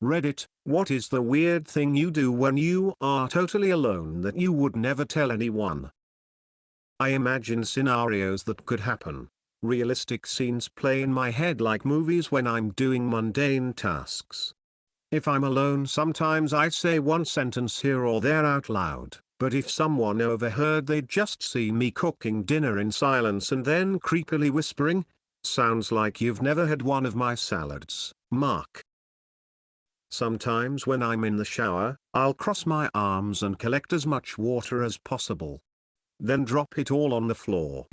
Reddit, what is the weird thing you do when you are totally alone that you would never tell anyone? I imagine scenarios that could happen. Realistic scenes play in my head like movies when I'm doing mundane tasks. If I'm alone, sometimes I say one sentence here or there out loud, but if someone overheard, they'd just see me cooking dinner in silence and then creepily whispering, "Sounds like you've never had one of my salads, Mark." Sometimes when I'm in the shower, I'll cross my arms and collect as much water as possible. Then drop it all on the floor.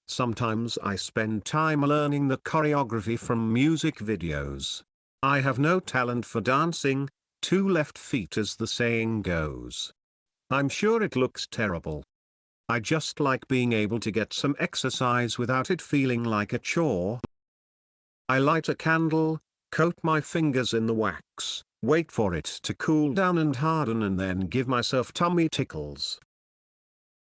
Sometimes I spend time learning the choreography from music videos. I have no talent for dancing, two left feet as the saying goes. I'm sure it looks terrible. I just like being able to get some exercise without it feeling like a chore. I light a candle, coat my fingers in the wax, wait for it to cool down and harden, and then give myself tummy tickles.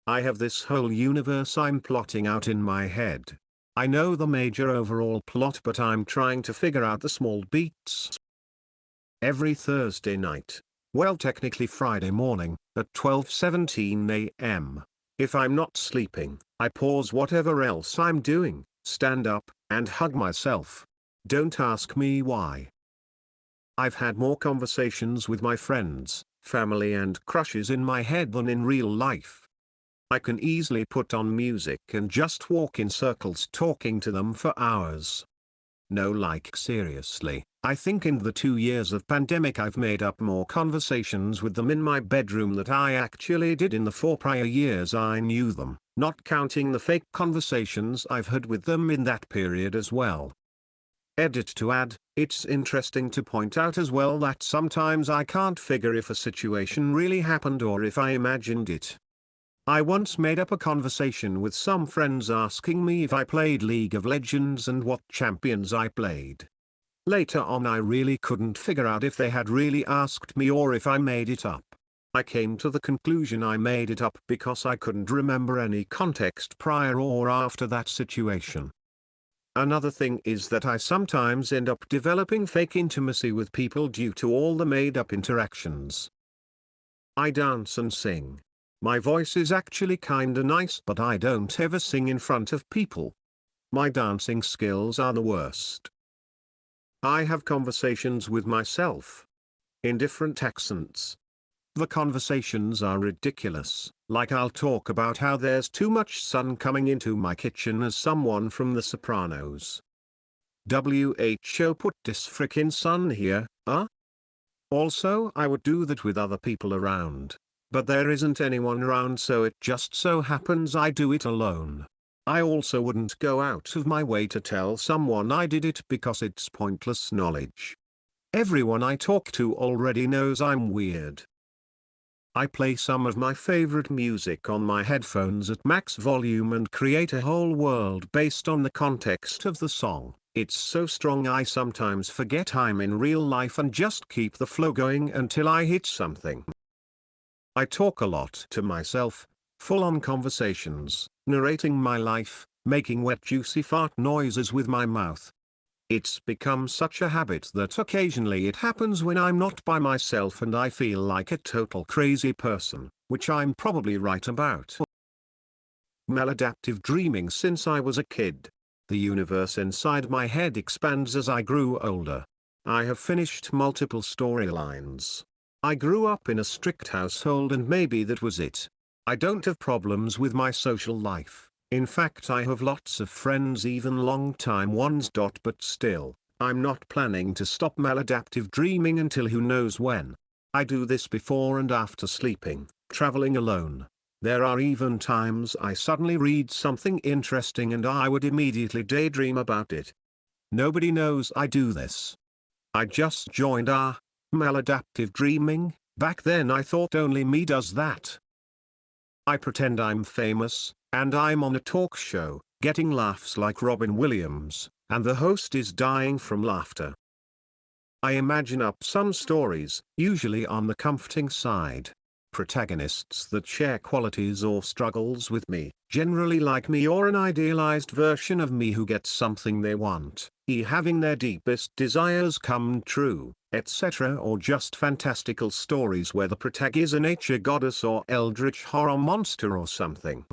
I have this whole universe I'm plotting out in my head. I know the major overall plot, but I'm trying to figure out the small beats. Every Thursday night, well technically Friday morning, at 12:17 a.m., if I'm not sleeping, I pause whatever else I'm doing, stand up, and hug myself. Don't ask me why. I've had more conversations with my friends, family and crushes in my head than in real life. I can easily put on music and just walk in circles talking to them for hours. No, like seriously, I think in the 2 years of pandemic I've made up more conversations with them in my bedroom that I actually did in the 4 prior years I knew them, not counting the fake conversations I've had with them in that period as well. Edit to add, it's interesting to point out as well that sometimes I can't figure if a situation really happened or if I imagined it. I once made up a conversation with some friends asking me if I played League of Legends and what champions I played. Later on I really couldn't figure out if they had really asked me or if I made it up. I came to the conclusion I made it up because I couldn't remember any context prior or after that situation. Another thing is that I sometimes end up developing fake intimacy with people due to all the made-up interactions. I dance and sing. My voice is actually kinda nice, but I don't ever sing in front of people. My dancing skills are the worst. I have conversations with myself in different accents. The conversations are ridiculous, like I'll talk about how there's too much sun coming into my kitchen as someone from The Sopranos. WHO put this frickin' sun here, huh? Also, I would do that with other people around. But there isn't anyone around, so it just so happens I do it alone. I also wouldn't go out of my way to tell someone I did it because it's pointless knowledge. Everyone I talk to already knows I'm weird. I play some of my favorite music on my headphones at max volume and create a whole world based on the context of the song. It's so strong I sometimes forget I'm in real life and just keep the flow going until I hit something. I talk a lot to myself, full-on conversations, narrating my life, making wet juicy fart noises with my mouth. It's become such a habit that occasionally it happens when I'm not by myself and I feel like a total crazy person, which I'm probably right about. Maladaptive dreaming since I was a kid. The universe inside my head expands as I grew older. I have finished multiple storylines. I grew up in a strict household and maybe that was it. I don't have problems with my social life. In fact, I have lots of friends, even long-time ones. But still, I'm not planning to stop maladaptive dreaming until who knows when. I do this before and after sleeping, traveling alone. There are even times I suddenly read something interesting and I would immediately daydream about it. Nobody knows I do this. I just joined maladaptive dreaming. Back then I thought only me does that. I pretend I'm famous, and I'm on a talk show, getting laughs like Robin Williams, and the host is dying from laughter. I imagine up some stories, usually on the comforting side. Protagonists that share qualities or struggles with me, generally like me or an idealized version of me who gets something they want, having their deepest desires come true. etc., or just fantastical stories where the protag is a nature goddess or eldritch horror monster or something.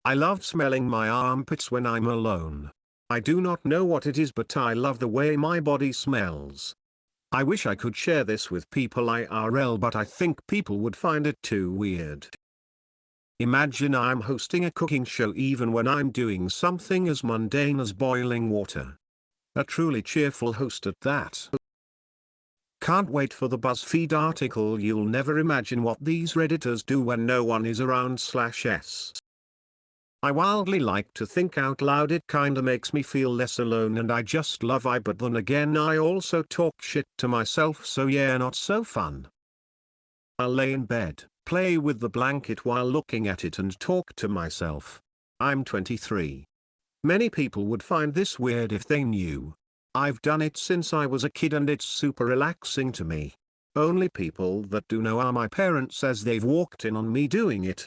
I love smelling my armpits when I'm alone. I do not know what it is, but I love the way my body smells. I wish I could share this with people IRL, but I think people would find it too weird. Imagine I'm hosting a cooking show even when I'm doing something as mundane as boiling water. A truly cheerful host at that. Can't wait for the BuzzFeed article. You'll never imagine what these Redditors do when no one is around/s. I wildly like to think out loud. It kinda makes me feel less alone, and I just love it. But then again, I also talk shit to myself, so yeah, not so fun. I'll lay in bed, play with the blanket while looking at it, and talk to myself. I'm 23. Many people would find this weird if they knew. I've done it since I was a kid and it's super relaxing to me. Only people that do know are my parents, as they've walked in on me doing it.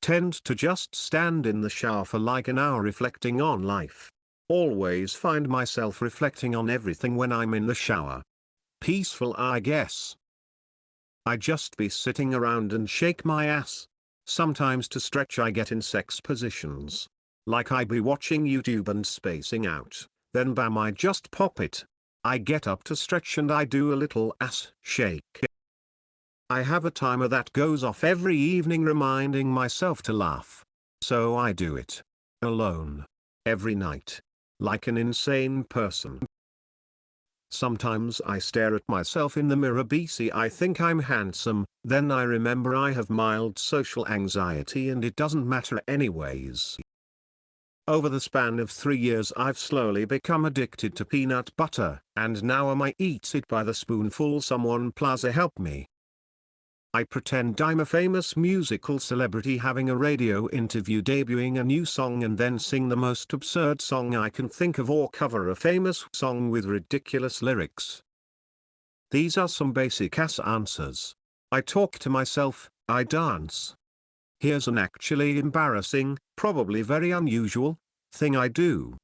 Tend to just stand in the shower for like an hour reflecting on life. Always find myself reflecting on everything when I'm in the shower. Peaceful, I guess. I just be sitting around and shake my ass. Sometimes to stretch I get in sex positions. Like I be watching YouTube and spacing out, then bam, I just pop it. I get up to stretch and I do a little ass shake. I have a timer that goes off every evening reminding myself to laugh. So I do it. Alone. Every night. Like an insane person. Sometimes I stare at myself in the mirror. BC, I think I'm handsome, then I remember I have mild social anxiety and it doesn't matter anyways. Over the span of 3 years I've slowly become addicted to peanut butter, and now I might eat it by the spoonful. Someone please help me. I pretend I'm a famous musical celebrity having a radio interview, debuting a new song, and then sing the most absurd song I can think of, or cover a famous song with ridiculous lyrics. These are some basic ass answers. I talk to myself, I dance. Here's an actually embarrassing, probably very unusual, thing I do.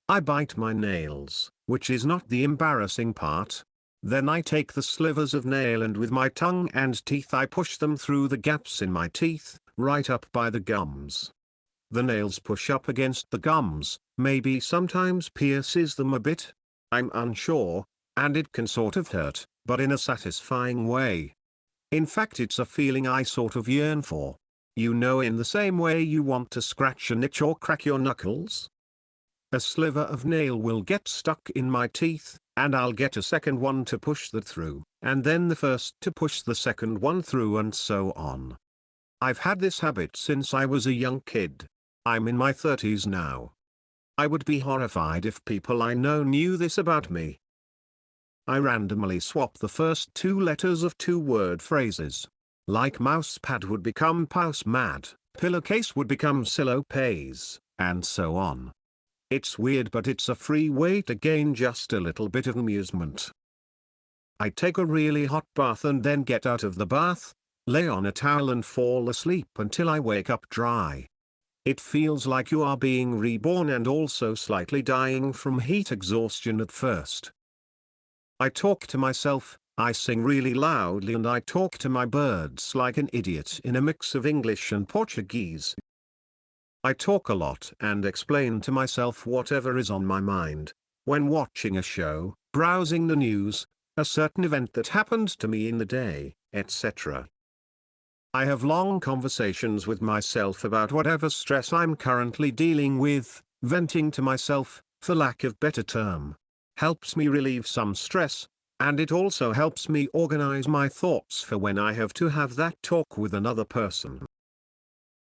I bite my nails, which is not the embarrassing part. Then I take the slivers of nail and with my tongue and teeth I push them through the gaps in my teeth, right up by the gums. The nails push up against the gums, maybe sometimes pierces them a bit. I'm unsure, and it can sort of hurt, but in a satisfying way. In fact, it's a feeling I sort of yearn for. You know, in the same way you want to scratch an itch or crack your knuckles. A sliver of nail will get stuck in my teeth, and I'll get a second one to push that through, and then the first to push the second one through, and so on. I've had this habit since I was a young kid. I'm in my 30s now. I would be horrified if people I know knew this about me. I randomly swap the first 2 letters of 2-word phrases. Like mousepad would become pousemad, pillowcase would become sillopays, and so on. It's weird, but it's a free way to gain just a little bit of amusement. I take a really hot bath and then get out of the bath, lay on a towel and fall asleep until I wake up dry. It feels like you are being reborn and also slightly dying from heat exhaustion at first. I talk to myself, I sing really loudly, and I talk to my birds like an idiot in a mix of English and Portuguese. I talk a lot and explain to myself whatever is on my mind. When watching a show, browsing the news, a certain event that happened to me in the day, etc. I have long conversations with myself about whatever stress I'm currently dealing with. Venting to myself, for lack of better term, helps me relieve some stress, and it also helps me organize my thoughts for when I have to have that talk with another person.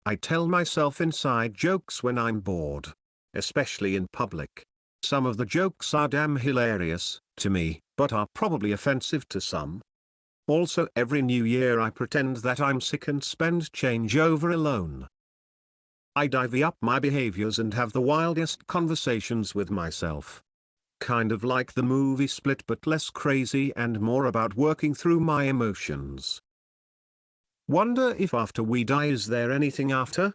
I tell myself inside jokes when I'm bored, especially in public. Some of the jokes are damn hilarious to me, but are probably offensive to some. Also, every new year I pretend that I'm sick and spend change over alone. I divvy up my behaviors and have the wildest conversations with myself. Kind of like the movie Split, but less crazy and more about working through my emotions. Wonder if after we die, is there anything after?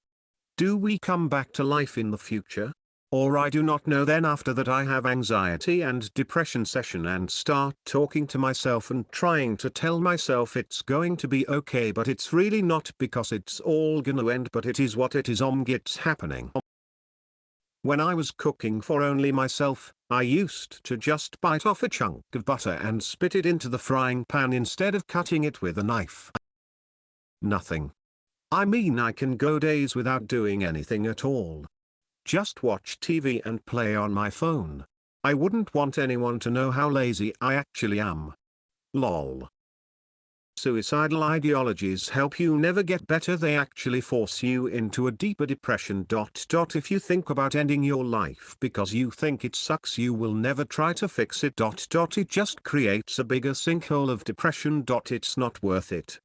Do we come back to life in the future? Or I do not know, then after that I have anxiety and depression session and start talking to myself and trying to tell myself it's going to be okay, but it's really not, because it's all gonna end, but it is what it is. It's happening. When I was cooking for only myself, I used to just bite off a chunk of butter and spit it into the frying pan instead of cutting it with a knife. Nothing. I mean, I can go days without doing anything at all. Just watch TV and play on my phone. I wouldn't want anyone to know how lazy I actually am. Lol. Suicidal ideologies help you never get better, they actually force you into a deeper depression. If you think about ending your life because you think it sucks, you will never try to fix it. It just creates a bigger sinkhole of depression. It's not worth it.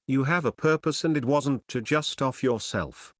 You have a purpose, and it wasn't to just off yourself.